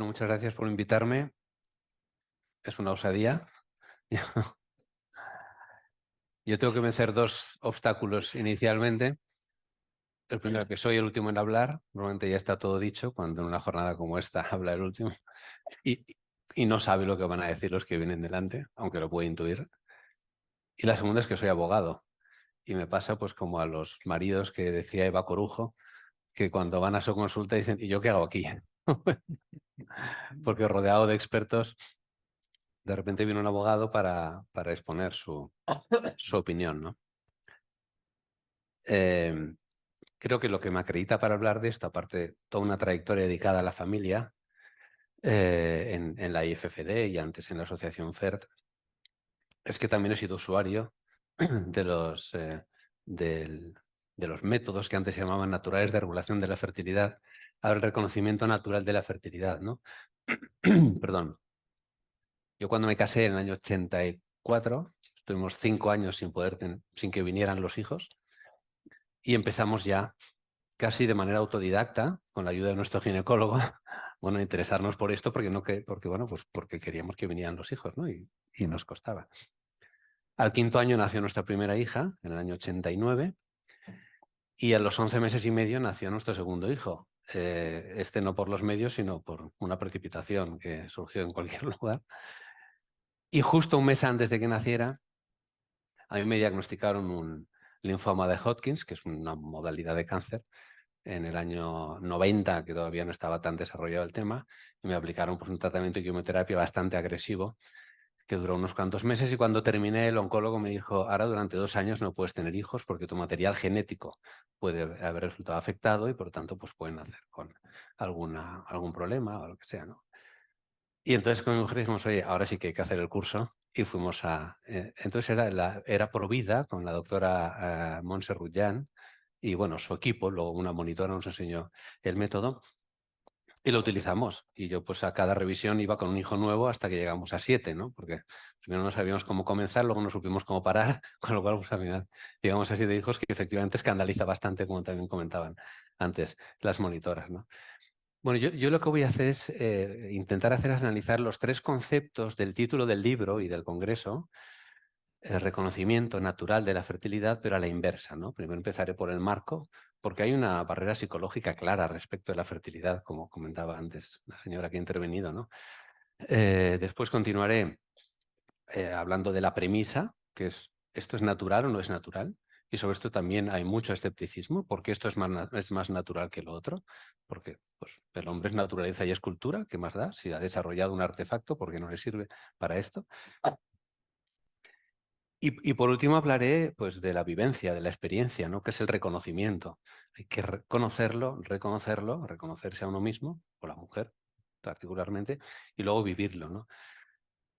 Bueno, muchas gracias por invitarme. Es una osadía. Yo tengo que vencer dos obstáculos inicialmente. El primero, que soy el último en hablar. Normalmente ya está todo dicho cuando en una jornada como esta habla el último. Y, y no sabe lo que van a decir los que vienen delante, aunque lo puede intuir. Y la segunda es que soy abogado. Y me pasa pues como a los maridos que decía Eva Corujo, que cuando van a su consulta dicen, ¿y yo qué hago aquí? Porque rodeado de expertos, de repente viene un abogado para exponer su opinión, ¿no? Eh, Creo que lo que me acredita para hablar de esto, aparte de toda una trayectoria dedicada a la familia en la IFFD y antes en la asociación FERT, es que también he sido usuario de de los métodos que antes se llamaban naturales de regulación de la fertilidad, ahora el reconocimiento natural de la fertilidad, ¿no? Perdón. Yo cuando me casé en el año 84, estuvimos 5 años sin que vinieran los hijos y empezamos ya casi de manera autodidacta, con la ayuda de nuestro ginecólogo, bueno, interesarnos por esto porque queríamos que vinieran los hijos, ¿no? Y nos costaba. Al 5.º año nació nuestra primera hija, en el año 89, y a los 11 meses y medio nació nuestro segundo hijo. Este no por los medios, sino por una precipitación que surgió en cualquier lugar. Y justo un mes antes de que naciera, a mí me diagnosticaron un linfoma de Hodgkin, que es una modalidad de cáncer, en el año 90, que todavía no estaba tan desarrollado el tema, y me aplicaron pues, un tratamiento de quimioterapia bastante agresivo, que duró unos cuantos meses, y cuando terminé el oncólogo me dijo, ahora durante 2 años no puedes tener hijos porque tu material genético puede haber resultado afectado y por lo tanto pues pueden nacer con algún problema o lo que sea, ¿no? Y entonces con mi mujer dijimos, oye, ahora sí que hay que hacer el curso, y fuimos a... entonces era Provida con la doctora Montse Rutllán, y bueno, su equipo, luego una monitora nos enseñó el método y lo utilizamos. Y yo pues a cada revisión iba con un hijo nuevo hasta que llegamos a 7, ¿no? Porque primero no sabíamos cómo comenzar, luego no supimos cómo parar, con lo cual pues al final llegamos a 7 hijos, que efectivamente escandaliza bastante, como también comentaban antes las monitoras, ¿no? Bueno, yo lo que voy a hacer es intentar analizar los 3 conceptos del título del libro y del congreso, el reconocimiento natural de la fertilidad, pero a la inversa, ¿no? Primero empezaré por el marco, porque hay una barrera psicológica clara respecto de la fertilidad, como comentaba antes la señora que ha intervenido, ¿no? Después continuaré hablando de la premisa, que es ¿esto es natural o no es natural? Y sobre esto también hay mucho escepticismo, porque esto es más natural que lo otro, porque pues, el hombre es naturaleza y es cultura, ¿qué más da? Si ha desarrollado un artefacto, ¿por qué no le sirve para esto? Y por último hablaré pues, de la vivencia, de la experiencia, ¿no? Que es el reconocimiento. Hay que reconocerse a uno mismo, o la mujer particularmente, y luego vivirlo, ¿no?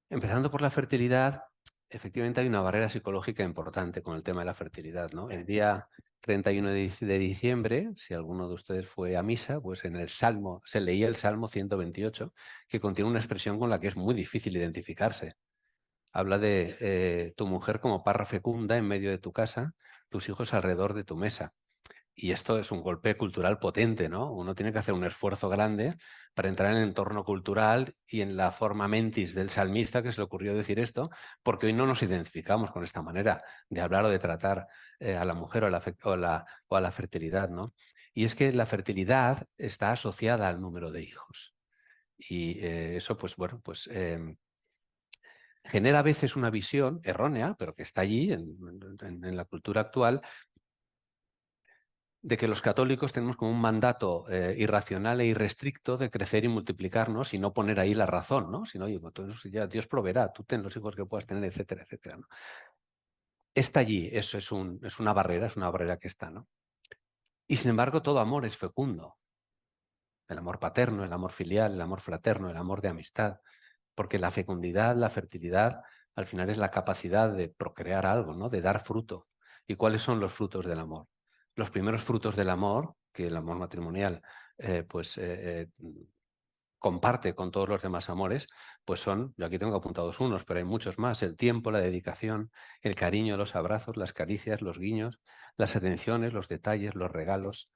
Empezando por la fertilidad, efectivamente hay una barrera psicológica importante con el tema de la fertilidad, ¿no? El día 31 de diciembre, si alguno de ustedes fue a misa, pues en el Salmo, se leía el Salmo 128, que contiene una expresión con la que es muy difícil identificarse. Habla de tu mujer como parra fecunda en medio de tu casa, tus hijos alrededor de tu mesa. Y esto es un golpe cultural potente, ¿no? Uno tiene que hacer un esfuerzo grande para entrar en el entorno cultural y en la forma mentis del salmista que se le ocurrió decir esto, porque hoy no nos identificamos con esta manera de hablar o de tratar a la mujer o a la fertilidad, ¿no? Y es que la fertilidad está asociada al número de hijos. Y eso, pues bueno, pues genera a veces una visión errónea, pero que está allí en la cultura actual, de que los católicos tenemos como un mandato irracional e irrestricto de crecer y multiplicarnos y no poner ahí la razón, ¿no? Sino, oye, pues ya Dios proveerá, tú ten los hijos que puedas tener, etcétera, etcétera, ¿no? Está allí, eso es una barrera que está, ¿no? Y sin embargo, todo amor es fecundo. El amor paterno, el amor filial, el amor fraterno, el amor de amistad, porque la fecundidad, la fertilidad, al final es la capacidad de procrear algo, ¿no? De dar fruto. ¿Y cuáles son los frutos del amor? Los primeros frutos del amor, que el amor matrimonial comparte con todos los demás amores, pues son, yo aquí tengo apuntados unos, pero hay muchos más: el tiempo, la dedicación, el cariño, los abrazos, las caricias, los guiños, las atenciones, los detalles, los regalos.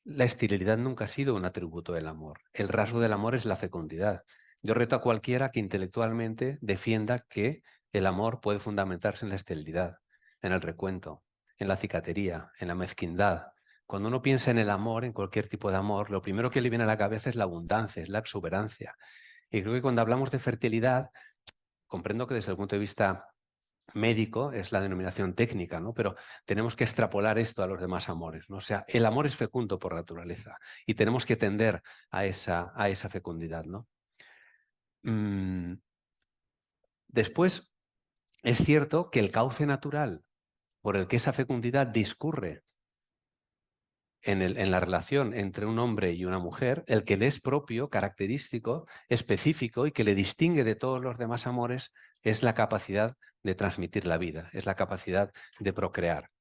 la esterilidad nunca ha sido un atributo del amor. El rasgo del amor es la fecundidad. Yo reto a cualquiera que intelectualmente defienda que el amor puede fundamentarse en la esterilidad, en el recuento, en la cicatería, en la mezquindad. Cuando uno piensa en el amor, en cualquier tipo de amor, lo primero que le viene a la cabeza es la abundancia, es la exuberancia. Y creo que cuando hablamos de fertilidad, comprendo que desde el punto de vista médico es la denominación técnica, ¿no? Pero tenemos que extrapolar esto a los demás amores, ¿no? O sea, el amor es fecundo por naturaleza y tenemos que tender a esa fecundidad, ¿no? Después, es cierto que el cauce natural por el que esa fecundidad discurre en la relación entre un hombre y una mujer, el que le es propio, característico, específico y que le distingue de todos los demás amores, es la capacidad de transmitir la vida, es la capacidad de procrear.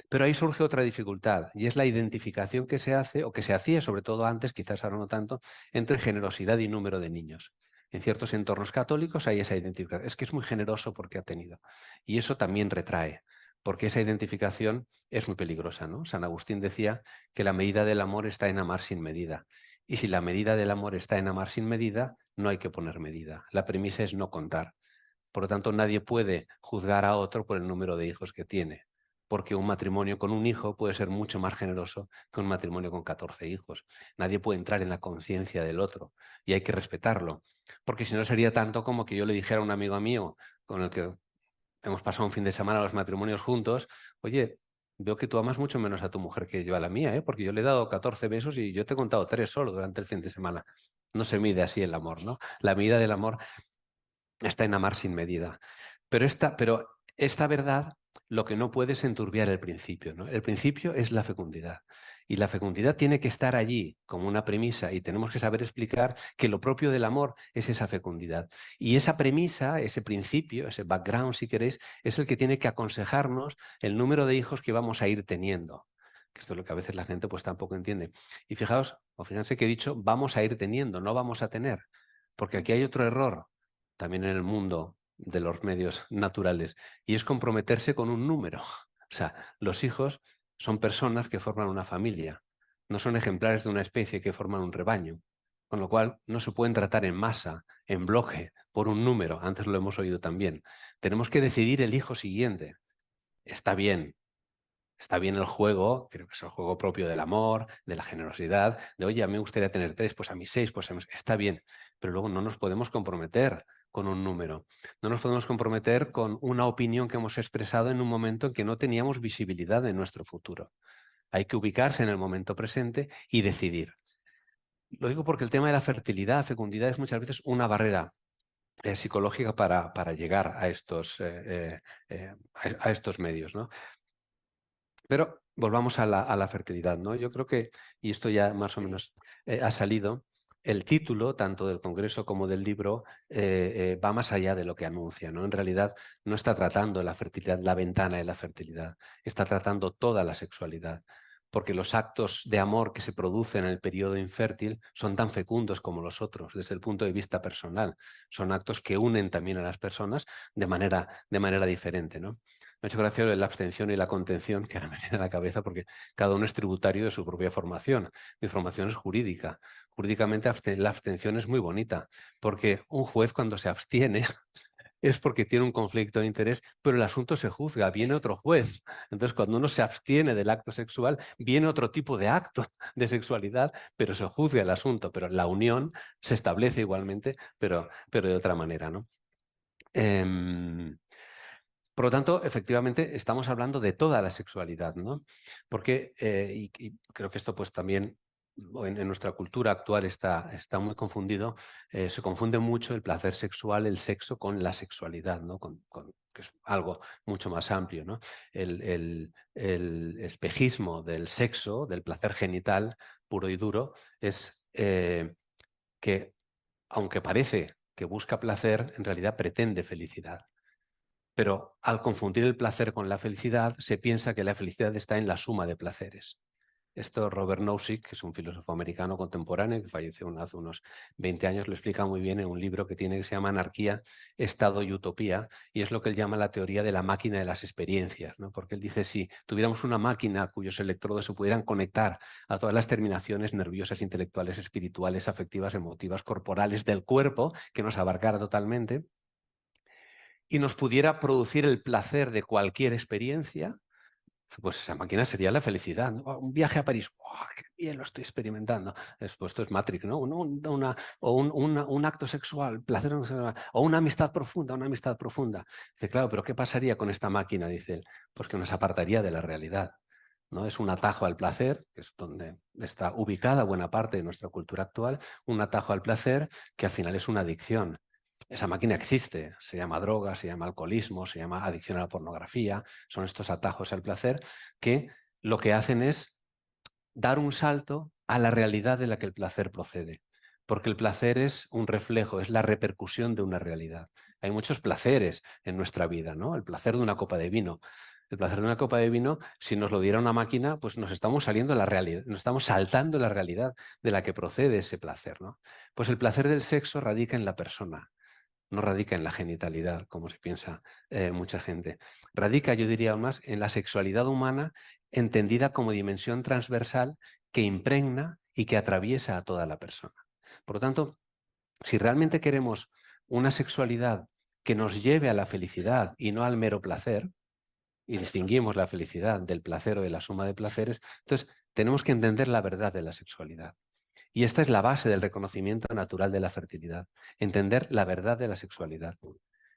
Pero ahí surge otra dificultad y es la identificación que se hace, o que se hacía sobre todo antes, quizás ahora no tanto, entre generosidad y número de niños. En ciertos entornos católicos hay esa identificación. Es que es muy generoso porque ha tenido. Y eso también retrae, porque esa identificación es muy peligrosa, ¿no? San Agustín decía que la medida del amor está en amar sin medida. Y si la medida del amor está en amar sin medida, no hay que poner medida. La premisa es no contar. Por lo tanto, nadie puede juzgar a otro por el número de hijos que tiene, porque un matrimonio con un hijo puede ser mucho más generoso que un matrimonio con 14 hijos. Nadie puede entrar en la conciencia del otro y hay que respetarlo, porque si no sería tanto como que yo le dijera a un amigo mío con el que hemos pasado un fin de semana los matrimonios juntos: oye, veo que tú amas mucho menos a tu mujer que yo a la mía, ¿eh? Porque yo le he dado 14 besos y yo te he contado 3 solo durante el fin de semana. No se mide así el amor, ¿no? La medida del amor está en amar sin medida. Pero esta verdad lo que no puede es enturbiar el principio, ¿no? El principio es la fecundidad. Y la fecundidad tiene que estar allí como una premisa y tenemos que saber explicar que lo propio del amor es esa fecundidad. Y esa premisa, ese principio, ese background, si queréis, es el que tiene que aconsejarnos el número de hijos que vamos a ir teniendo. Que esto es lo que a veces la gente pues tampoco entiende. Y fijaos, o fíjense que he dicho vamos a ir teniendo, no vamos a tener. Porque aquí hay otro error también en el mundo de los medios naturales, y es comprometerse con un número. O sea, los hijos son personas que forman una familia, no son ejemplares de una especie que forman un rebaño, con lo cual no se pueden tratar en masa, en bloque, por un número. Antes lo hemos oído también. Tenemos que decidir el hijo siguiente. Está bien el juego, creo que es el juego propio del amor, de la generosidad, de oye, a mí me gustaría tener 3, pues a mí 6, pues a mí... Está bien, pero luego no nos podemos comprometer con un número. No nos podemos comprometer con una opinión que hemos expresado en un momento en que no teníamos visibilidad de nuestro futuro. Hay que ubicarse en el momento presente y decidir. Lo digo porque el tema de la fertilidad, fecundidad, es muchas veces una barrera psicológica para llegar a estos medios, ¿no? Pero volvamos a la fertilidad, ¿no? Yo creo que, y esto ya más o menos ha salido, el título, tanto del Congreso como del libro, va más allá de lo que anuncia, ¿no? En realidad no está tratando la fertilidad, la ventana de la fertilidad, está tratando toda la sexualidad, porque los actos de amor que se producen en el periodo infértil son tan fecundos como los otros, desde el punto de vista personal. Son actos que unen también a las personas de manera diferente, ¿no? Me ha hecho gracia la abstención y la contención, que ahora me viene a la cabeza porque cada uno es tributario de su propia formación. Mi formación es jurídica. Jurídicamente la abstención es muy bonita, porque un juez cuando se abstiene es porque tiene un conflicto de interés, pero el asunto se juzga, viene otro juez. Entonces, cuando uno se abstiene del acto sexual, viene otro tipo de acto de sexualidad, pero se juzga el asunto, pero la unión se establece igualmente, pero de otra manera, ¿no? Por lo tanto, efectivamente, estamos hablando de toda la sexualidad, ¿no? Porque, y creo que esto pues también en nuestra cultura actual está muy confundido, se confunde mucho el placer sexual, el sexo, con la sexualidad, ¿no? Que es algo mucho más amplio, ¿no? El espejismo del sexo, del placer genital puro y duro, es que, aunque parece que busca placer, en realidad pretende felicidad. Pero al confundir el placer con la felicidad, se piensa que la felicidad está en la suma de placeres. Esto Robert Nozick, que es un filósofo americano contemporáneo que falleció hace unos 20 años, lo explica muy bien en un libro que tiene que se llama Anarquía, Estado y Utopía, y es lo que él llama la teoría de la máquina de las experiencias, ¿no? Porque él dice, si tuviéramos una máquina cuyos electrodos se pudieran conectar a todas las terminaciones nerviosas, intelectuales, espirituales, afectivas, emotivas, corporales del cuerpo, que nos abarcara totalmente, y nos pudiera producir el placer de cualquier experiencia, pues esa máquina sería la felicidad, ¿no? Un viaje a París, ¡oh, qué bien lo estoy experimentando! Esto es Matrix, ¿no? Un acto sexual, placer, o una amistad profunda, una amistad profunda. Dice, claro, pero ¿qué pasaría con esta máquina? Dice él, pues que nos apartaría de la realidad, ¿no? Es un atajo al placer, que es donde está ubicada buena parte de nuestra cultura actual, un atajo al placer que al final es una adicción. Esa máquina existe, se llama droga, se llama alcoholismo, se llama adicción a la pornografía, son estos atajos al placer que lo que hacen es dar un salto a la realidad de la que el placer procede. Porque el placer es un reflejo, es la repercusión de una realidad. Hay muchos placeres en nuestra vida, ¿no? El placer de una copa de vino. El placer de una copa de vino, si nos lo diera una máquina, pues nos estamos saliendo de la realidad, nos estamos saltando la realidad de la que procede ese placer, ¿no? Pues el placer del sexo radica en la persona, no radica en la genitalidad, como se piensa mucha gente. Radica, yo diría aún más, en la sexualidad humana entendida como dimensión transversal que impregna y que atraviesa a toda la persona. Por lo tanto, si realmente queremos una sexualidad que nos lleve a la felicidad y no al mero placer, y distinguimos la felicidad del placer o de la suma de placeres, entonces tenemos que entender la verdad de la sexualidad. Y esta es la base del reconocimiento natural de la fertilidad, entender la verdad de la sexualidad.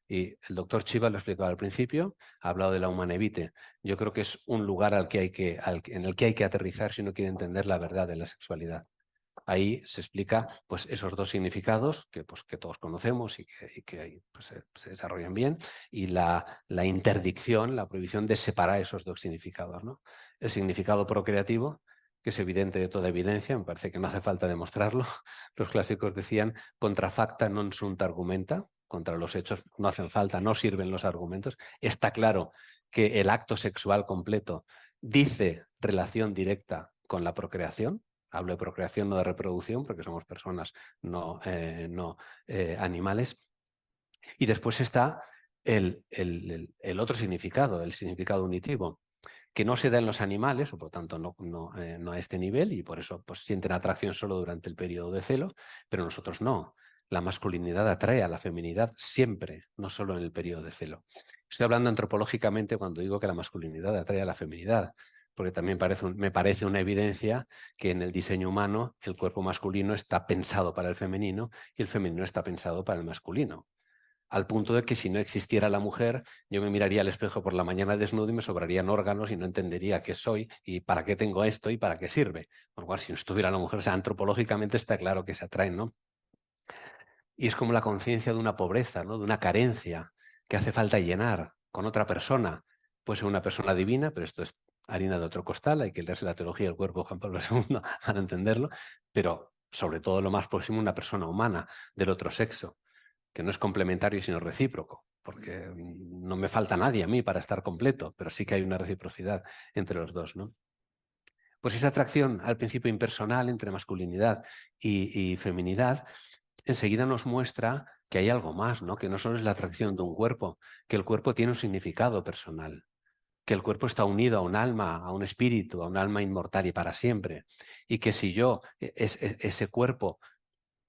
Y el doctor Chiva lo explicaba al principio, ha hablado de la humanevite. Yo creo que es un lugar en el que hay que aterrizar si uno quiere entender la verdad de la sexualidad. Ahí se explica pues, esos dos significados que todos conocemos y que pues, se desarrollan bien, y la interdicción, la prohibición de separar esos dos significados, ¿no? El significado procreativo, que es evidente de toda evidencia, me parece que no hace falta demostrarlo. Los clásicos decían, contra facta non sunt argumenta, contra los hechos no hacen falta, no sirven los argumentos. Está claro que el acto sexual completo dice relación directa con la procreación. Hablo de procreación, no de reproducción, porque somos personas, no animales. Y después está el otro significado, el significado unitivo, que no se da en los animales, o por tanto no a este nivel, y por eso pues, sienten atracción solo durante el periodo de celo, pero nosotros no. La masculinidad atrae a la feminidad siempre, no solo en el periodo de celo. Estoy hablando antropológicamente cuando digo que la masculinidad atrae a la feminidad, porque también me parece una evidencia que en el diseño humano el cuerpo masculino está pensado para el femenino y el femenino está pensado para el masculino. Al punto de que si no existiera la mujer, yo me miraría al espejo por la mañana desnudo y me sobrarían órganos y no entendería qué soy y para qué tengo esto y para qué sirve. Por lo cual, si no estuviera la mujer, o sea, antropológicamente está claro que se atraen, ¿no? Y es como la conciencia de una pobreza, ¿no? De una carencia que hace falta llenar con otra persona. Puede ser una persona divina, pero esto es harina de otro costal, hay que leerse la teología del cuerpo de Juan Pablo II para entenderlo, pero sobre todo lo más próximo una persona humana del otro sexo, que no es complementario sino recíproco, porque no me falta nadie a mí para estar completo, pero sí que hay una reciprocidad entre los dos, ¿no? Pues esa atracción al principio impersonal entre masculinidad y feminidad enseguida nos muestra que hay algo más, ¿no? Que no solo es la atracción de un cuerpo, que el cuerpo tiene un significado personal, que el cuerpo está unido a un alma, a un espíritu, a un alma inmortal y para siempre, y que si yo ese cuerpo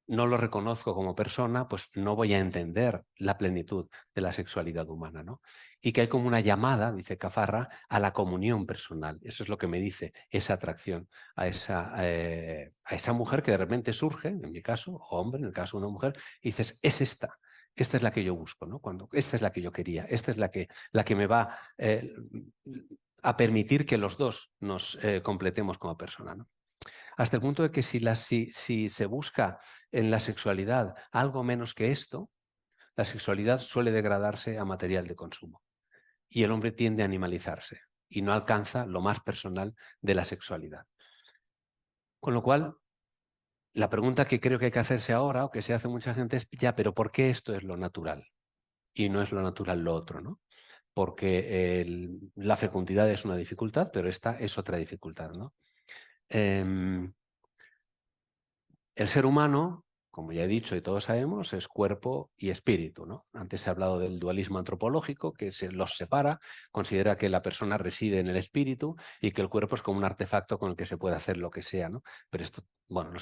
no lo reconozco como persona, pues no voy a entender la plenitud de la sexualidad humana, ¿no? Y que hay como una llamada, dice Cafarra, a la comunión personal. Eso es lo que me dice esa atracción a esa mujer que de repente surge, en mi caso, o hombre, en el caso de una mujer, y dices, es esta. Esta es la que yo busco, ¿no? Esta es la que yo quería, esta es la que me va a permitir que los dos nos completemos como persona, ¿no? Hasta el punto de que si se busca en la sexualidad algo menos que esto, la sexualidad suele degradarse a material de consumo y el hombre tiende a animalizarse y no alcanza lo más personal de la sexualidad. Con lo cual, la pregunta que creo que hay que hacerse ahora, o que se hace mucha gente, es ya, pero ¿por qué esto es lo natural? Y no es lo natural lo otro, ¿no? Porque la fecundidad es una dificultad, pero esta es otra dificultad, ¿no? El ser humano, como ya he dicho y todos sabemos, es cuerpo y espíritu, ¿no? Antes he hablado del dualismo antropológico, que se los separa, considera que la persona reside en el espíritu y que el cuerpo es como un artefacto con el que se puede hacer lo que sea, ¿no? Pero esto, bueno,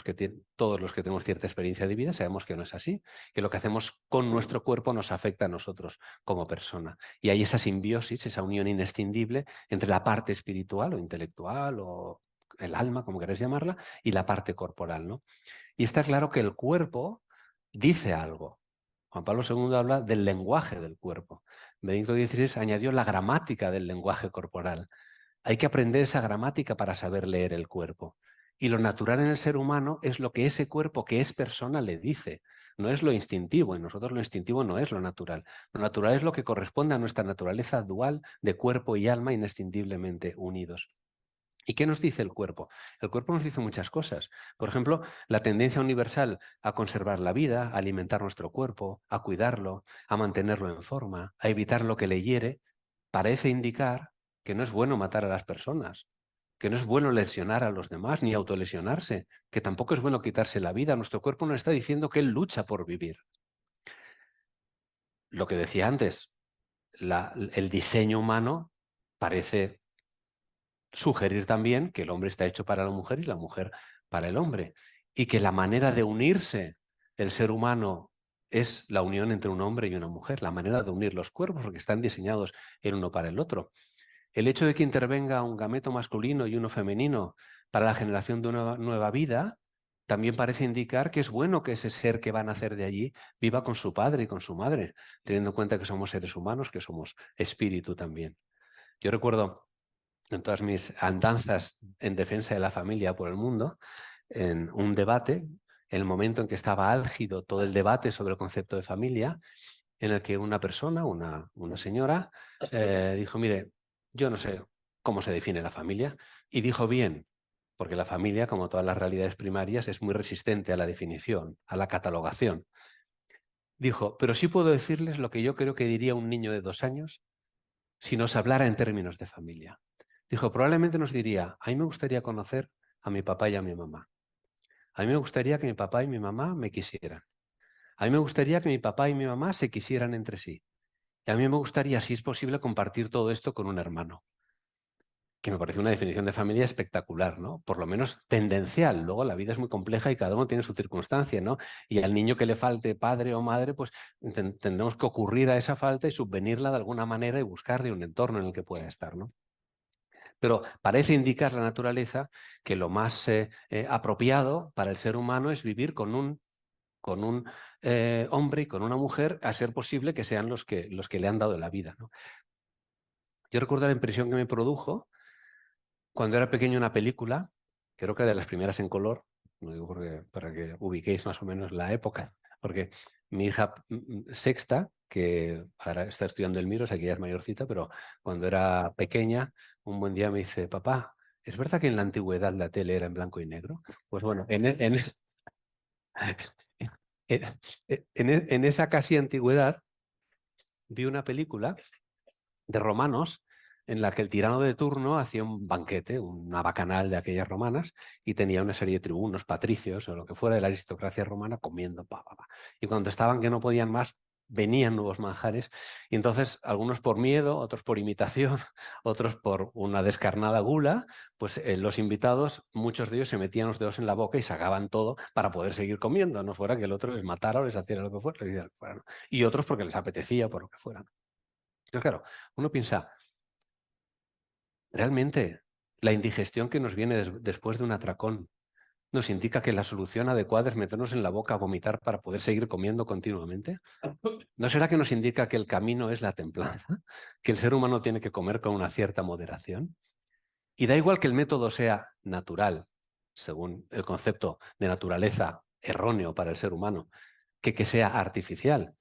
todos los que tenemos cierta experiencia de vida sabemos que no es así, que lo que hacemos con nuestro cuerpo nos afecta a nosotros como persona. Y hay esa simbiosis, esa unión inescindible entre la parte espiritual o intelectual o el alma, como queréis llamarla, y la parte corporal, ¿no? Y está claro que el cuerpo dice algo. Juan Pablo II habla del lenguaje del cuerpo. Benedicto XVI añadió la gramática del lenguaje corporal. Hay que aprender esa gramática para saber leer el cuerpo. Y lo natural en el ser humano es lo que ese cuerpo que es persona le dice. No es lo instintivo, y nosotros lo instintivo no es lo natural. Lo natural es lo que corresponde a nuestra naturaleza dual de cuerpo y alma inescindiblemente unidos. ¿Y qué nos dice el cuerpo? El cuerpo nos dice muchas cosas. Por ejemplo, la tendencia universal a conservar la vida, a alimentar nuestro cuerpo, a cuidarlo, a mantenerlo en forma, a evitar lo que le hiere, parece indicar que no es bueno matar a las personas, que no es bueno lesionar a los demás ni autolesionarse, que tampoco es bueno quitarse la vida. Nuestro cuerpo nos está diciendo que él lucha por vivir. Lo que decía antes, el diseño humano parece sugerir también que el hombre está hecho para la mujer y la mujer para el hombre, y que la manera de unirse el ser humano es la unión entre un hombre y una mujer, la manera de unir los cuerpos, porque están diseñados el uno para el otro. El hecho de que intervenga un gameto masculino y uno femenino para la generación de una nueva vida también parece indicar que es bueno que ese ser que va a nacer de allí viva con su padre y con su madre, teniendo en cuenta que somos seres humanos, que somos espíritu también. Yo recuerdo en todas mis andanzas en defensa de la familia por el mundo, en un debate, el momento en que estaba álgido todo el debate sobre el concepto de familia, en el que una persona, una señora, dijo, mire, yo no sé cómo se define la familia, y dijo bien, porque la familia, como todas las realidades primarias, es muy resistente a la definición, a la catalogación. Dijo, pero sí puedo decirles lo que yo creo que diría un niño de 2 años si nos hablara en términos de familia. Dijo, probablemente nos diría, a mí me gustaría conocer a mi papá y a mi mamá. A mí me gustaría que mi papá y mi mamá me quisieran. A mí me gustaría que mi papá y mi mamá se quisieran entre sí. Y a mí me gustaría, si es posible, compartir todo esto con un hermano. Que me parece una definición de familia espectacular, ¿no? Por lo menos tendencial. Luego la vida es muy compleja y cada uno tiene su circunstancia, ¿no? Y al niño que le falte padre o madre, pues tendremos que ocurrir a esa falta y subvenirla de alguna manera y buscarle un entorno en el que pueda estar, ¿no? Pero parece indicar la naturaleza que lo más apropiado para el ser humano es vivir con un hombre y con una mujer, a ser posible que sean los que le han dado la vida, ¿no? Yo recuerdo la impresión que me produjo cuando era pequeño una película, creo que de las primeras en color, no digo para que ubiquéis más o menos la época, porque mi hija sexta, que ahora está estudiando el Miros, aquí ya es mayorcita, pero cuando era pequeña, un buen día me dice, papá, ¿es verdad que en la antigüedad la tele era en blanco y negro? Pues bueno, en esa casi antigüedad vi una película de romanos en la que el tirano de turno hacía un banquete, una bacanal de aquellas romanas, y tenía una serie de tribunos, patricios o lo que fuera de la aristocracia romana comiendo. Y cuando estaban que no podían más, venían nuevos manjares, y entonces algunos por miedo, otros por imitación, otros por una descarnada gula, pues los invitados, muchos de ellos se metían los dedos en la boca y sacaban todo para poder seguir comiendo, no fuera que el otro les matara o les hiciera lo que fuera, ¿no? Y otros porque les apetecía, por lo que fuera. Entonces, claro, uno piensa, realmente la indigestión que nos viene después de un atracón nos indica que la solución adecuada es meternos en la boca a vomitar para poder seguir comiendo continuamente. ¿No será que nos indica que el camino es la templanza? Que el ser humano tiene que comer con una cierta moderación. Y da igual que el método sea natural, según el concepto de naturaleza erróneo para el ser humano, que sea artificial.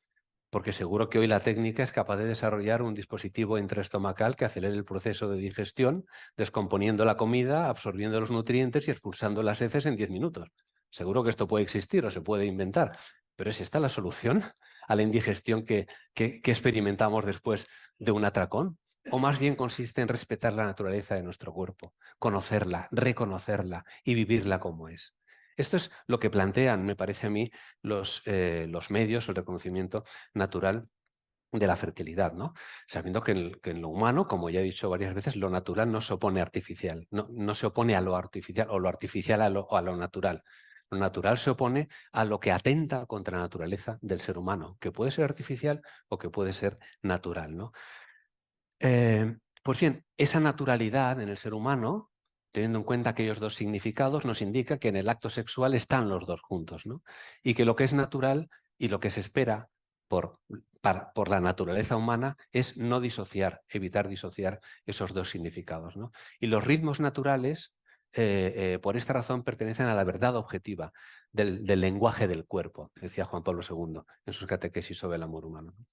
Porque seguro que hoy la técnica es capaz de desarrollar un dispositivo intraestomacal que acelere el proceso de digestión, descomponiendo la comida, absorbiendo los nutrientes y expulsando las heces en 10 minutos. Seguro que esto puede existir o se puede inventar, pero ¿es esta la solución a la indigestión que experimentamos después de un atracón? ¿O más bien consiste en respetar la naturaleza de nuestro cuerpo, conocerla, reconocerla y vivirla como es? Esto es lo que plantean, me parece a mí, los medios, el reconocimiento natural de la fertilidad, ¿no? Sabiendo que en lo humano, como ya he dicho varias veces, lo natural no se opone a artificial, no se opone a lo artificial o lo artificial a lo natural. Lo natural se opone a lo que atenta contra la naturaleza del ser humano, que puede ser artificial o que puede ser natural, ¿no? Pues bien, esa naturalidad en el ser humano, teniendo en cuenta aquellos dos significados, nos indica que en el acto sexual están los dos juntos, ¿no? Y que lo que es natural y lo que se espera por la naturaleza humana es no disociar, evitar disociar esos dos significados, ¿no? Y los ritmos naturales, por esta razón, pertenecen a la verdad objetiva del lenguaje del cuerpo, decía Juan Pablo II en sus catequesis sobre el amor humano, ¿no?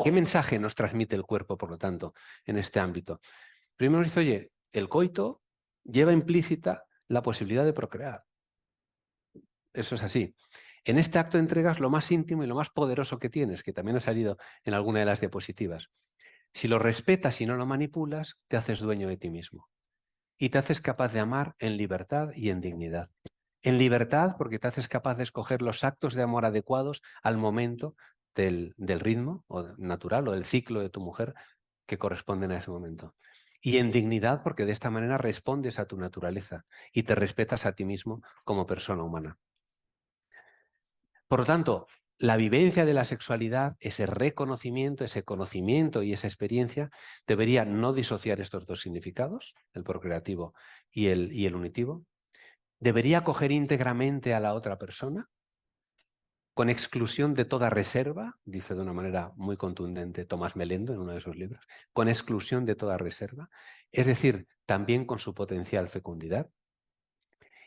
¿Qué mensaje nos transmite el cuerpo, por lo tanto, en este ámbito? Primero nos dice, oye, el coito lleva implícita la posibilidad de procrear. Eso es así. En este acto entregas lo más íntimo y lo más poderoso que tienes, que también ha salido en alguna de las diapositivas. Si lo respetas y no lo manipulas, te haces dueño de ti mismo. Y te haces capaz de amar en libertad y en dignidad. En libertad porque te haces capaz de escoger los actos de amor adecuados al momento del ritmo natural o del ciclo de tu mujer que corresponden a ese momento. Y en dignidad porque de esta manera respondes a tu naturaleza y te respetas a ti mismo como persona humana. Por lo tanto, la vivencia de la sexualidad, ese reconocimiento, ese conocimiento y esa experiencia debería no disociar estos dos significados, el procreativo y el unitivo. Debería acoger íntegramente a la otra persona, con exclusión de toda reserva, dice de una manera muy contundente Tomás Melendo en uno de sus libros, con exclusión de toda reserva, es decir, también con su potencial fecundidad.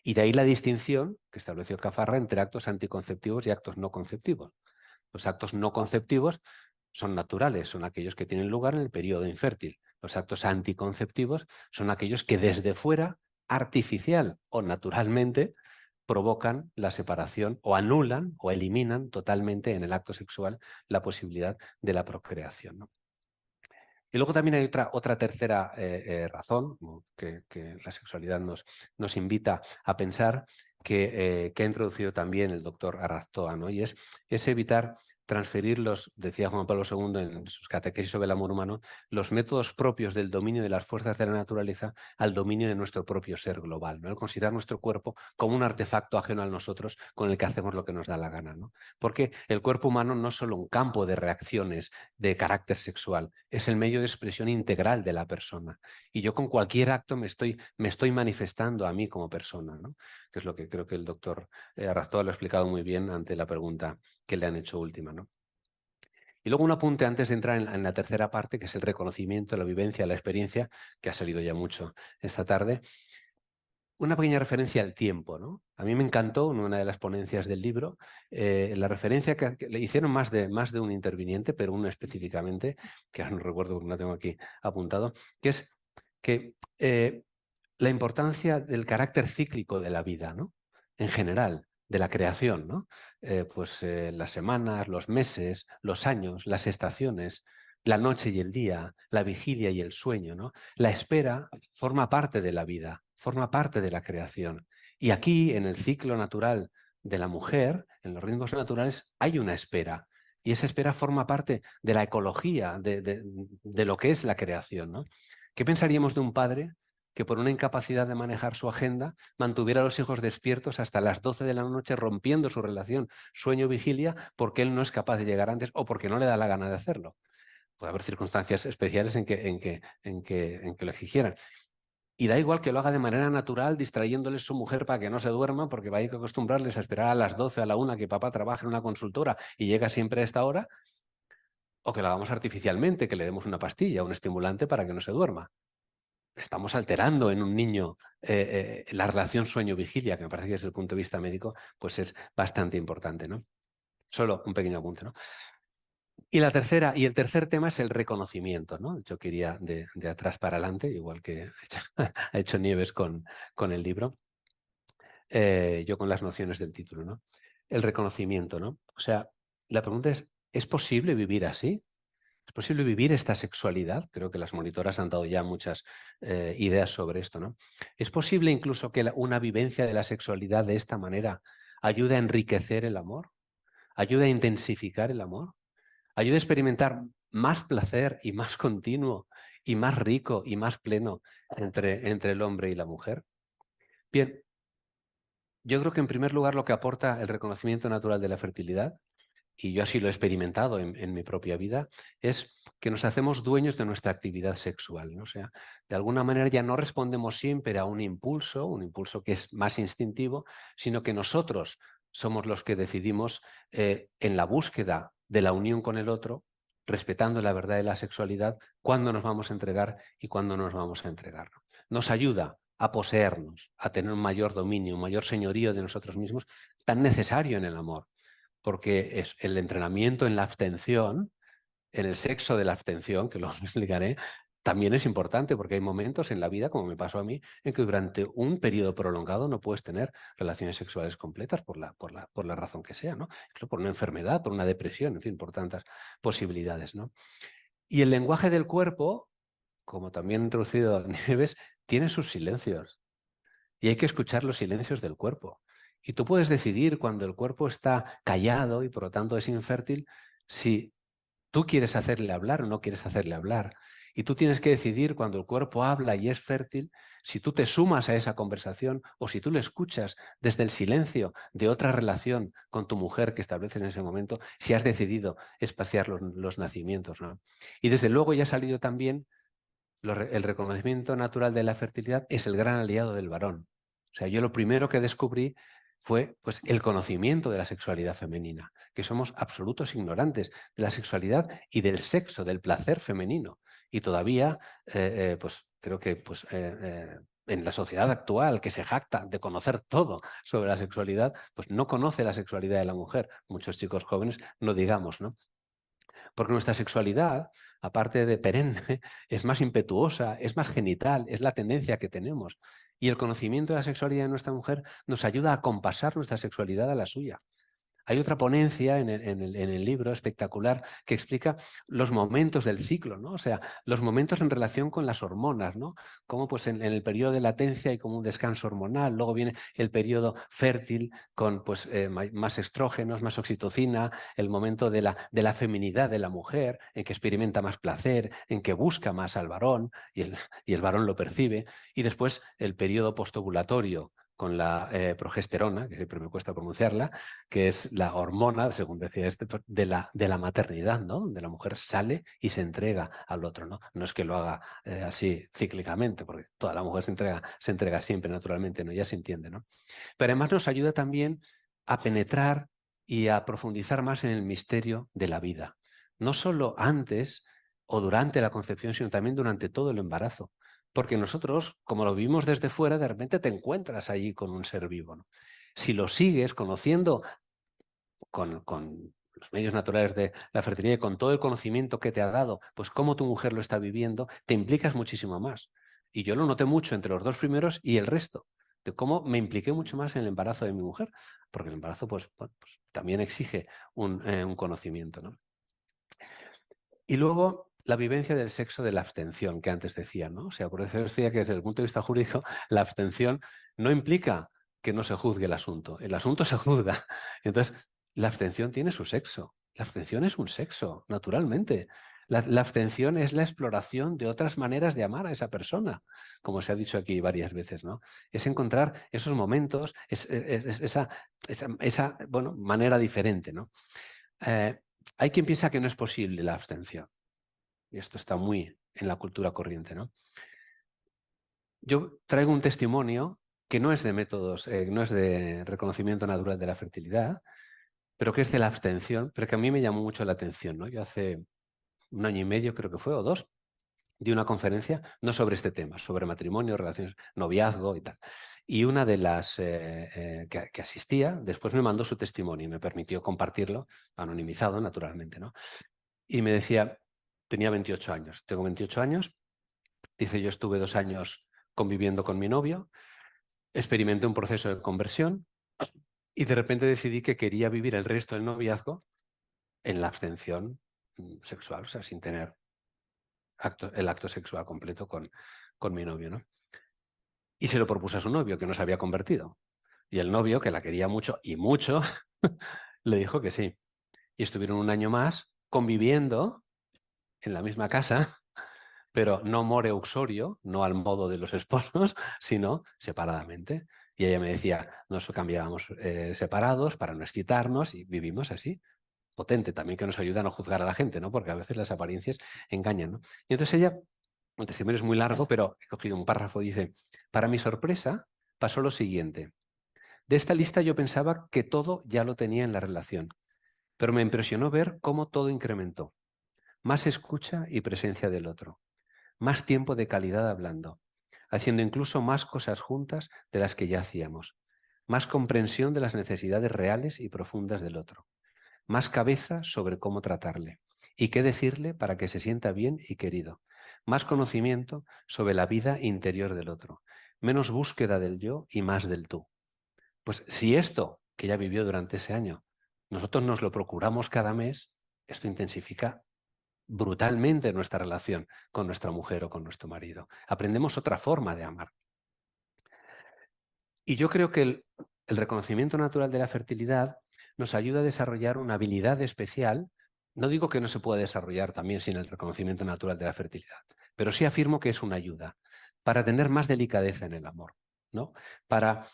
Y de ahí la distinción que estableció Caffarra entre actos anticonceptivos y actos no conceptivos. Los actos no conceptivos son naturales, son aquellos que tienen lugar en el periodo infértil. Los actos anticonceptivos son aquellos que desde fuera, artificial o naturalmente, provocan la separación o anulan o eliminan totalmente en el acto sexual la posibilidad de la procreación, ¿no? Y luego también hay otra tercera razón que la sexualidad nos invita a pensar, que ha introducido también el doctor Arraztoa, ¿no? Y es evitar transferir decía Juan Pablo II en sus catequesis sobre el amor humano, los métodos propios del dominio de las fuerzas de la naturaleza al dominio de nuestro propio ser global, ¿no? El considerar nuestro cuerpo como un artefacto ajeno a nosotros con el que hacemos lo que nos da la gana, ¿no? Porque el cuerpo humano no es solo un campo de reacciones de carácter sexual, es el medio de expresión integral de la persona. Y yo con cualquier acto me estoy manifestando a mí como persona, ¿no? Que es lo que creo que el doctor Arraztoa lo ha explicado muy bien ante la pregunta que le han hecho última, ¿no? Y luego un apunte antes de entrar en la tercera parte, que es el reconocimiento, la vivencia, la experiencia, que ha salido ya mucho esta tarde. Una pequeña referencia al tiempo, ¿no? A mí me encantó en una de las ponencias del libro la referencia que le hicieron más de un interviniente, pero uno específicamente, que ahora no recuerdo porque no tengo aquí apuntado, que es que la importancia del carácter cíclico de la vida, ¿no? En general, de la creación, ¿no? Las semanas, los meses, los años, las estaciones, la noche y el día, la vigilia y el sueño, ¿no? La espera forma parte de la vida, forma parte de la creación. Y aquí, en el ciclo natural de la mujer, en los ritmos naturales, hay una espera. Y esa espera forma parte de la ecología, de lo que es la creación, ¿no? ¿Qué pensaríamos de un padre que por una incapacidad de manejar su agenda mantuviera a los hijos despiertos hasta las 12 de la noche, rompiendo su relación sueño-vigilia porque él no es capaz de llegar antes o porque no le da la gana de hacerlo? Puede haber circunstancias especiales en que lo exigieran. Y da igual que lo haga de manera natural, distrayéndoles su mujer para que no se duerma, porque va a ir que acostumbrarles a esperar a las 12, a la 1, que papá trabaje en una consultora y llega siempre a esta hora, o que lo hagamos artificialmente, que le demos una pastilla, un estimulante para que no se duerma. Estamos alterando en un niño la relación sueño-vigilia, que me parece que desde el punto de vista médico pues es bastante importante, ¿no? Solo un pequeño apunte, ¿no? Y el tercer tema es el reconocimiento, ¿no? Yo quería de atrás para adelante, igual que ha hecho Nieves con el libro, yo con las nociones del título, ¿no? El reconocimiento, ¿no? O sea, la pregunta ¿es posible vivir así? ¿Es posible vivir esta sexualidad? Creo que las monitoras han dado ya muchas ideas sobre esto, ¿no? ¿Es posible incluso que una vivencia de la sexualidad de esta manera ayude a enriquecer el amor? ¿Ayude a intensificar el amor? ¿Ayude a experimentar más placer y más continuo y más rico y más pleno entre el hombre y la mujer? Bien, yo creo que en primer lugar lo que aporta el reconocimiento natural de la fertilidad, y yo así lo he experimentado en mi propia vida, es que nos hacemos dueños de nuestra actividad sexual, ¿no? O sea, de alguna manera ya no respondemos siempre a un impulso que es más instintivo, sino que nosotros somos los que decidimos en la búsqueda de la unión con el otro, respetando la verdad de la sexualidad, cuándo nos vamos a entregar y cuándo nos vamos a entregar. Nos ayuda a poseernos, a tener un mayor dominio, un mayor señorío de nosotros mismos, tan necesario en el amor, porque es el entrenamiento en la abstención, en el sexo de la abstención, que lo explicaré, también es importante, porque hay momentos en la vida, como me pasó a mí, en que durante un periodo prolongado no puedes tener relaciones sexuales completas por la razón que sea, ¿no? Por una enfermedad, por una depresión, en fin, por tantas posibilidades, ¿no? Y el lenguaje del cuerpo, como también introducido Nieves, tiene sus silencios. Y hay que escuchar los silencios del cuerpo. Y tú puedes decidir cuando el cuerpo está callado y por lo tanto es infértil, si tú quieres hacerle hablar o no quieres hacerle hablar. Y tú tienes que decidir cuando el cuerpo habla y es fértil, si tú te sumas a esa conversación o si tú le escuchas desde el silencio de otra relación con tu mujer que estableces en ese momento, si has decidido espaciar los nacimientos, ¿no? Y desde luego ya ha salido también el reconocimiento natural de la fertilidad es el gran aliado del varón. O sea, yo lo primero que descubrí fue pues, el conocimiento de la sexualidad femenina, que somos absolutos ignorantes de la sexualidad y del sexo, del placer femenino. Y todavía, pues creo que en la sociedad actual, que se jacta de conocer todo sobre la sexualidad, pues no conoce la sexualidad de la mujer. Muchos chicos jóvenes, no digamos, ¿no? Porque nuestra sexualidad, aparte de perenne, es más impetuosa, es más genital, es la tendencia que tenemos. Y el conocimiento de la sexualidad de nuestra mujer nos ayuda a compasar nuestra sexualidad a la suya. Hay otra ponencia en el libro espectacular que explica los momentos del ciclo, ¿no? O sea, los momentos en relación con las hormonas, ¿no? Como pues en el periodo de latencia hay como un descanso hormonal, luego viene el periodo fértil con pues, más estrógenos, más oxitocina, el momento de la feminidad de la mujer, en que experimenta más placer, en que busca más al varón y el varón lo percibe, y después el periodo postovulatorio con la progesterona, que siempre me cuesta pronunciarla, que es la hormona, según decía de la maternidad, ¿no? Donde la mujer sale y se entrega al otro, ¿no? No es que lo haga así cíclicamente, porque toda la mujer se entrega siempre naturalmente, ¿no? Ya se entiende, ¿no? Pero además nos ayuda también a penetrar y a profundizar más en el misterio de la vida. No solo antes o durante la concepción, sino también durante todo el embarazo. Porque nosotros, como lo vivimos desde fuera, de repente te encuentras allí con un ser vivo, ¿no? Si lo sigues conociendo con los medios naturales de la fertilidad y con todo el conocimiento que te ha dado, pues cómo tu mujer lo está viviendo, te implicas muchísimo más. Y yo lo noté mucho entre los dos primeros y el resto, de cómo me impliqué mucho más en el embarazo de mi mujer, porque el embarazo pues también exige un conocimiento, ¿no? Y luego la vivencia del sexo de la abstención, que antes decía, ¿no? O sea, por eso decía que desde el punto de vista jurídico, la abstención no implica que no se juzgue el asunto se juzga. Entonces, la abstención tiene su sexo. La abstención es un sexo, naturalmente. La abstención es la exploración de otras maneras de amar a esa persona, como se ha dicho aquí varias veces, ¿no? Es encontrar esos momentos, esa bueno, manera diferente, ¿no? Hay quien piensa que no es posible la abstención, y esto está muy en la cultura corriente, ¿no? Yo traigo un testimonio que no es de métodos, no es de reconocimiento natural de la fertilidad, pero que es de la abstención, pero que a mí me llamó mucho la atención, ¿no? Yo hace un año y medio, creo que fue, o dos, di una conferencia, no sobre este tema, sobre matrimonio, relaciones, noviazgo y tal. Y una de las que asistía, después me mandó su testimonio y me permitió compartirlo, anonimizado, naturalmente, ¿no? Y me decía, tenía 28 años, tengo 28 años, dice, yo estuve 2 años conviviendo con mi novio, experimenté un proceso de conversión y de repente decidí que quería vivir el resto del noviazgo en la abstención sexual, o sea, sin tener el acto sexual completo con mi novio, ¿no? Y se lo propuso a su novio, que no se había convertido. Y el novio, que la quería mucho y mucho, le dijo que sí. Y estuvieron un año más conviviendo en la misma casa, pero no more uxorio, no al modo de los esposos, sino separadamente. Y ella me decía, nos cambiábamos separados para no excitarnos y vivimos así. Potente también, que nos ayuda a no juzgar a la gente, ¿no? Porque a veces las apariencias engañan, ¿no? Y entonces ella, el testimonio es muy largo, pero he cogido un párrafo, dice, para mi sorpresa pasó lo siguiente. De esta lista yo pensaba que todo ya lo tenía en la relación, pero me impresionó ver cómo todo incrementó. Más escucha y presencia del otro, más tiempo de calidad hablando, haciendo incluso más cosas juntas de las que ya hacíamos, más comprensión de las necesidades reales y profundas del otro, más cabeza sobre cómo tratarle y qué decirle para que se sienta bien y querido, más conocimiento sobre la vida interior del otro, menos búsqueda del yo y más del tú. Pues si esto que ella vivió durante ese año, nosotros nos lo procuramos cada mes, esto intensifica brutalmente nuestra relación con nuestra mujer o con nuestro marido. Aprendemos otra forma de amar. Y yo creo que el reconocimiento natural de la fertilidad nos ayuda a desarrollar una habilidad especial. No digo que no se pueda desarrollar también sin el reconocimiento natural de la fertilidad, pero sí afirmo que es una ayuda para tener más delicadeza en el amor, ¿no? Para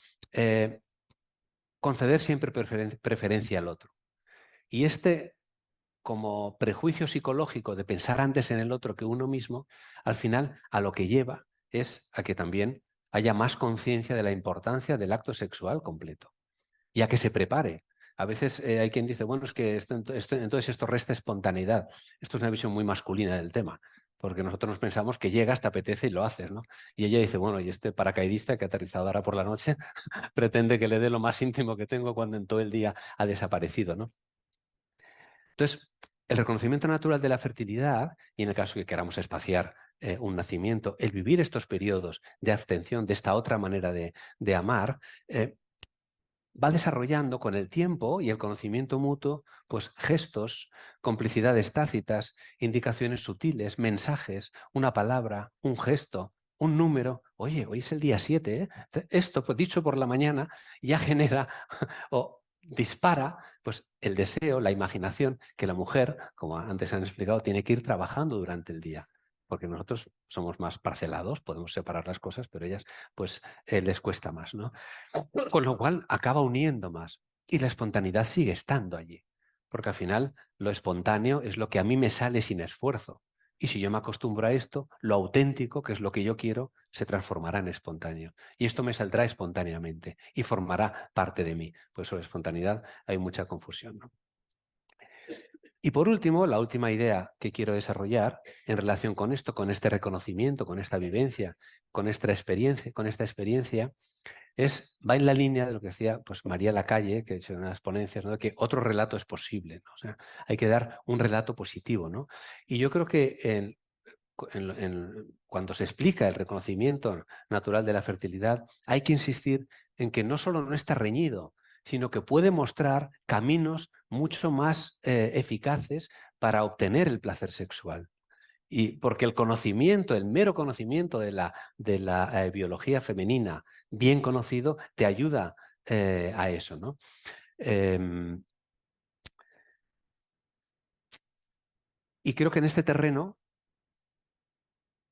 conceder siempre preferencia al otro. Y este, como prejuicio psicológico de pensar antes en el otro que uno mismo, al final a lo que lleva es a que también haya más conciencia de la importancia del acto sexual completo y a que se prepare. A veces hay quien dice, bueno, es que entonces esto resta espontaneidad. Esto es una visión muy masculina del tema, porque nosotros nos pensamos que llegas, te apetece y lo haces, ¿no? Y ella dice, bueno, y este paracaidista que ha aterrizado ahora por la noche pretende que le dé lo más íntimo que tengo cuando en todo el día ha desaparecido, ¿no? Entonces, el reconocimiento natural de la fertilidad, y en el caso que queramos espaciar un nacimiento, el vivir estos periodos de abstención, de esta otra manera de amar, va desarrollando con el tiempo y el conocimiento mutuo, pues gestos, complicidades tácitas, indicaciones sutiles, mensajes, una palabra, un gesto, un número. Oye, hoy es el día 7, ¿eh? Esto, pues, dicho por la mañana, ya genera o dispara pues, el deseo, la imaginación que la mujer, como antes han explicado, tiene que ir trabajando durante el día. Porque nosotros somos más parcelados, podemos separar las cosas, pero ellas pues les cuesta más, ¿no? Con lo cual acaba uniendo más. Y la espontaneidad sigue estando allí. Porque al final lo espontáneo es lo que a mí me sale sin esfuerzo. Y si yo me acostumbro a esto, lo auténtico, que es lo que yo quiero, se transformará en espontáneo. Y esto me saldrá espontáneamente y formará parte de mí. Pues sobre espontaneidad hay mucha confusión, ¿no? Y por último, la última idea que quiero desarrollar en relación con esto, con este reconocimiento, con esta vivencia, con esta experiencia, va en la línea de lo que decía pues, María Lacalle, que ha hecho en unas ponencias, ¿no? De que otro relato es posible, ¿no? O sea, hay que dar un relato positivo, ¿no? Y yo creo que cuando se explica el reconocimiento natural de la fertilidad, hay que insistir en que no solo no está reñido, sino que puede mostrar caminos mucho más eficaces para obtener el placer sexual. Y porque el conocimiento, el mero conocimiento de la biología femenina bien conocido, te ayuda a eso, ¿no? Y creo que en este terreno,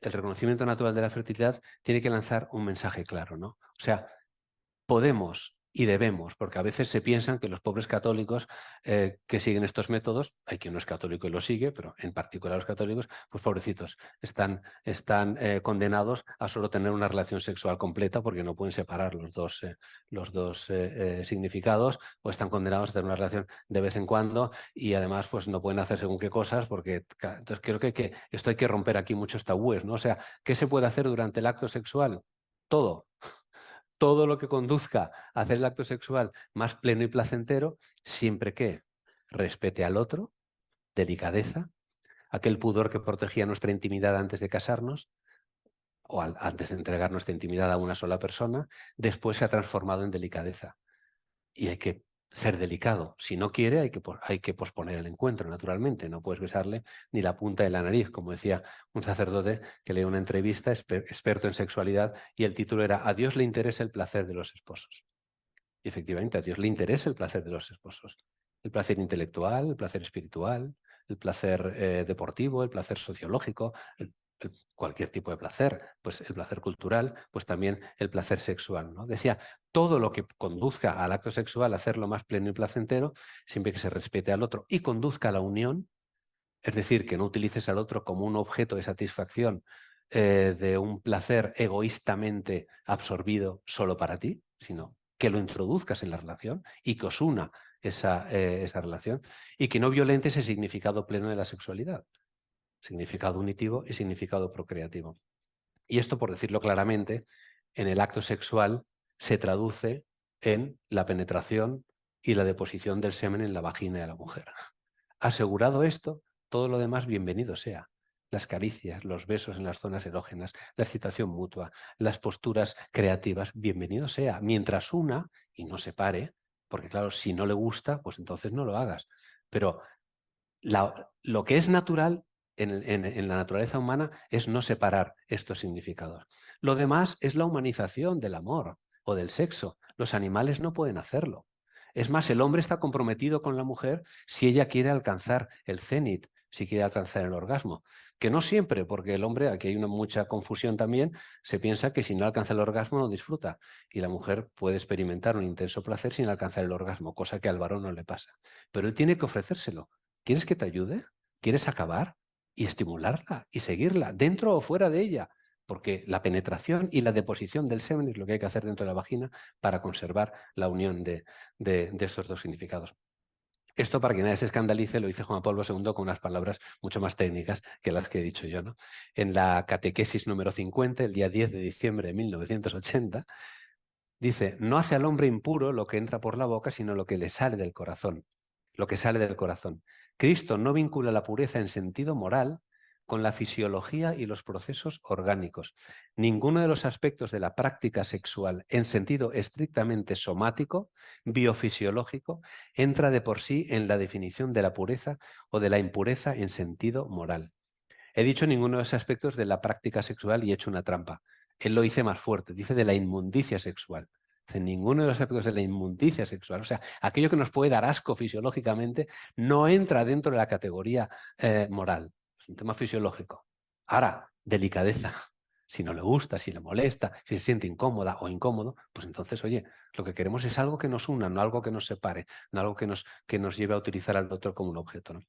el reconocimiento natural de la fertilidad tiene que lanzar un mensaje claro, ¿no? O sea, podemos y debemos, porque a veces se piensan que los pobres católicos que siguen estos métodos, hay quien no es católico y lo sigue, pero en particular los católicos, pues pobrecitos, están condenados a solo tener una relación sexual completa porque no pueden separar los dos significados, o están condenados a tener una relación de vez en cuando y además pues no pueden hacer según qué cosas, porque entonces creo que esto hay que romper aquí muchos tabúes, ¿no? O sea, ¿qué se puede hacer durante el acto sexual? Todo lo que conduzca a hacer el acto sexual más pleno y placentero, siempre que respete al otro, delicadeza, aquel pudor que protegía nuestra intimidad antes de casarnos o antes de entregar nuestra intimidad a una sola persona, después se ha transformado en delicadeza. Y hay que ser delicado. Si no quiere, hay que posponer el encuentro, naturalmente. No puedes besarle ni la punta de la nariz, como decía un sacerdote que leía una entrevista, experto en sexualidad, y el título era: a Dios le interesa el placer de los esposos. Y efectivamente, a Dios le interesa el placer de los esposos. El placer intelectual, el placer espiritual, el placer deportivo, el placer sociológico, cualquier tipo de placer, pues el placer cultural, pues también el placer sexual, ¿no? Decía, todo lo que conduzca al acto sexual, hacerlo más pleno y placentero, siempre que se respete al otro y conduzca a la unión, es decir, que no utilices al otro como un objeto de satisfacción de un placer egoístamente absorbido solo para ti, sino que lo introduzcas en la relación y que os una esa relación, y que no violente ese significado pleno de la sexualidad, significado unitivo y significado procreativo. Y esto, por decirlo claramente, en el acto sexual se traduce en la penetración y la deposición del semen en la vagina de la mujer. Asegurado esto, todo lo demás bienvenido sea. Las caricias, los besos en las zonas erógenas, la excitación mutua, las posturas creativas, bienvenido sea, mientras una y no se pare, porque claro, si no le gusta, pues entonces no lo hagas. Pero lo que es natural en la naturaleza humana es no separar estos significados. Lo demás es la humanización del amor o del sexo. Los animales no pueden hacerlo. Es más, el hombre está comprometido con la mujer si ella quiere alcanzar el cenit, si quiere alcanzar el orgasmo. Que no siempre, porque el hombre, aquí hay mucha confusión también, se piensa que si no alcanza el orgasmo no disfruta. Y la mujer puede experimentar un intenso placer sin alcanzar el orgasmo, cosa que al varón no le pasa. Pero él tiene que ofrecérselo. ¿Quieres que te ayude? ¿Quieres acabar? Y estimularla y seguirla, dentro o fuera de ella. Porque la penetración y la deposición del semen es lo que hay que hacer dentro de la vagina para conservar la unión de estos dos significados. Esto, para que nadie se escandalice, lo dice Juan Pablo II con unas palabras mucho más técnicas que las que he dicho yo, ¿no? En la catequesis número 50, el día 10 de diciembre de 1980, dice: no hace al hombre impuro lo que entra por la boca, sino lo que le sale del corazón. Lo que sale del corazón. Cristo no vincula la pureza en sentido moral con la fisiología y los procesos orgánicos. Ninguno de los aspectos de la práctica sexual en sentido estrictamente somático, biofisiológico, entra de por sí en la definición de la pureza o de la impureza en sentido moral. He dicho ninguno de esos aspectos de la práctica sexual y he hecho una trampa. Él lo dice más fuerte, dice de la inmundicia sexual. Dice, ninguno de los aspectos de la inmundicia sexual, o sea, aquello que nos puede dar asco fisiológicamente, no entra dentro de la categoría moral. Es un tema fisiológico. Ahora, delicadeza. Si no le gusta, si le molesta, si se siente incómoda o incómodo, pues entonces, oye, lo que queremos es algo que nos una, no algo que nos separe, no algo que nos lleve a utilizar al otro como un objeto, ¿no?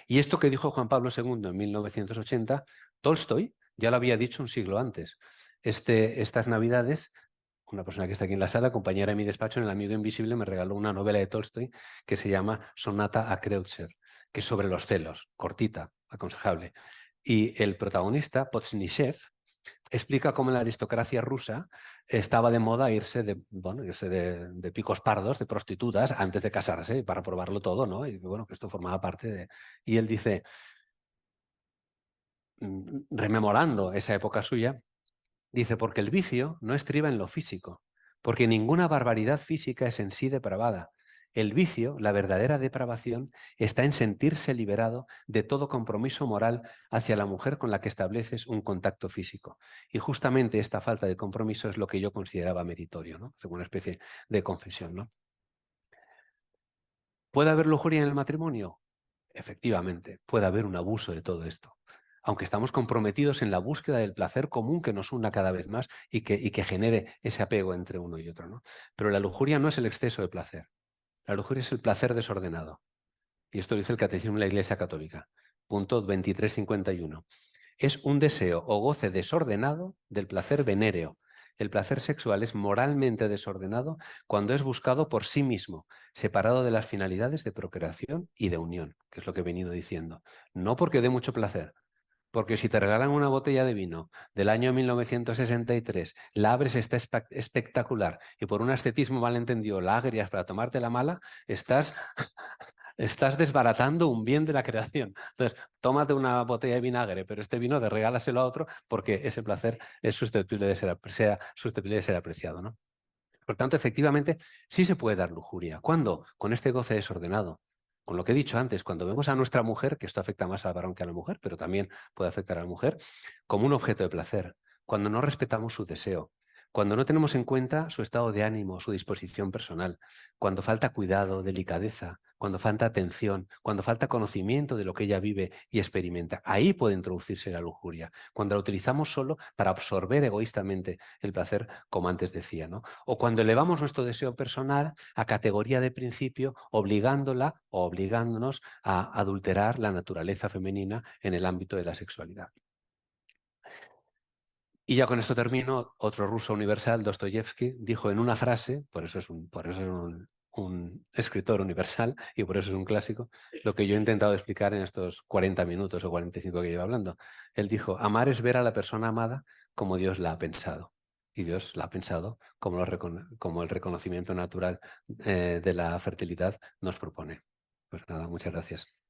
Y esto que dijo Juan Pablo II en 1980, Tolstoy ya lo había dicho un siglo antes. Estas Navidades, una persona que está aquí en la sala, compañera de mi despacho en El amigo invisible, me regaló una novela de Tolstoy que se llama Sonata a Kreutzer, que es sobre los celos, cortita, aconsejable. Y el protagonista, Potsnishev, explica cómo en la aristocracia rusa estaba de moda irse de picos pardos, de prostitutas, antes de casarse, para probarlo todo, ¿no? Y bueno, que esto formaba parte de... Y él dice, rememorando esa época suya, dice: porque el vicio no estriba en lo físico, porque ninguna barbaridad física es en sí depravada. El vicio, la verdadera depravación, está en sentirse liberado de todo compromiso moral hacia la mujer con la que estableces un contacto físico. Y justamente esta falta de compromiso es lo que yo consideraba meritorio, ¿no? Como una especie de confesión, ¿no? ¿Puede haber lujuria en el matrimonio? Efectivamente, puede haber un abuso de todo esto. Aunque estamos comprometidos en la búsqueda del placer común que nos una cada vez más y que genere ese apego entre uno y otro, ¿no? Pero la lujuria no es el exceso de placer. La lujuria es el placer desordenado. Y esto lo dice el Catecismo de la Iglesia Católica. Punto 2351. Es un deseo o goce desordenado del placer venéreo. El placer sexual es moralmente desordenado cuando es buscado por sí mismo, separado de las finalidades de procreación y de unión, que es lo que he venido diciendo. No porque dé mucho placer, porque si te regalan una botella de vino del año 1963, la abres, está espectacular, y por un ascetismo malentendido la agrias para tomarte la mala, estás desbaratando un bien de la creación. Entonces, tómate una botella de vinagre, pero este vino regálaselo a otro porque ese placer es susceptible de ser, sea susceptible de ser apreciado, ¿no? Por tanto, efectivamente, sí se puede dar lujuria. ¿Cuándo? Con este goce desordenado. Con lo que he dicho antes, cuando vemos a nuestra mujer, que esto afecta más al varón que a la mujer, pero también puede afectar a la mujer, como un objeto de placer, cuando no respetamos su deseo, cuando no tenemos en cuenta su estado de ánimo, su disposición personal, cuando falta cuidado, delicadeza, cuando falta atención, cuando falta conocimiento de lo que ella vive y experimenta, ahí puede introducirse la lujuria, cuando la utilizamos solo para absorber egoístamente el placer, como antes decía, ¿no? O cuando elevamos nuestro deseo personal a categoría de principio, obligándola o obligándonos a adulterar la naturaleza femenina en el ámbito de la sexualidad. Y ya con esto termino. Otro ruso universal, Dostoyevsky, dijo en una frase, por eso es un escritor universal y por eso es un clásico, lo que yo he intentado explicar en estos 40 minutos o 45 que llevo hablando. Él dijo, amar es ver a la persona amada como Dios la ha pensado. Y Dios la ha pensado como el reconocimiento natural de la fertilidad nos propone. Pues nada, muchas gracias.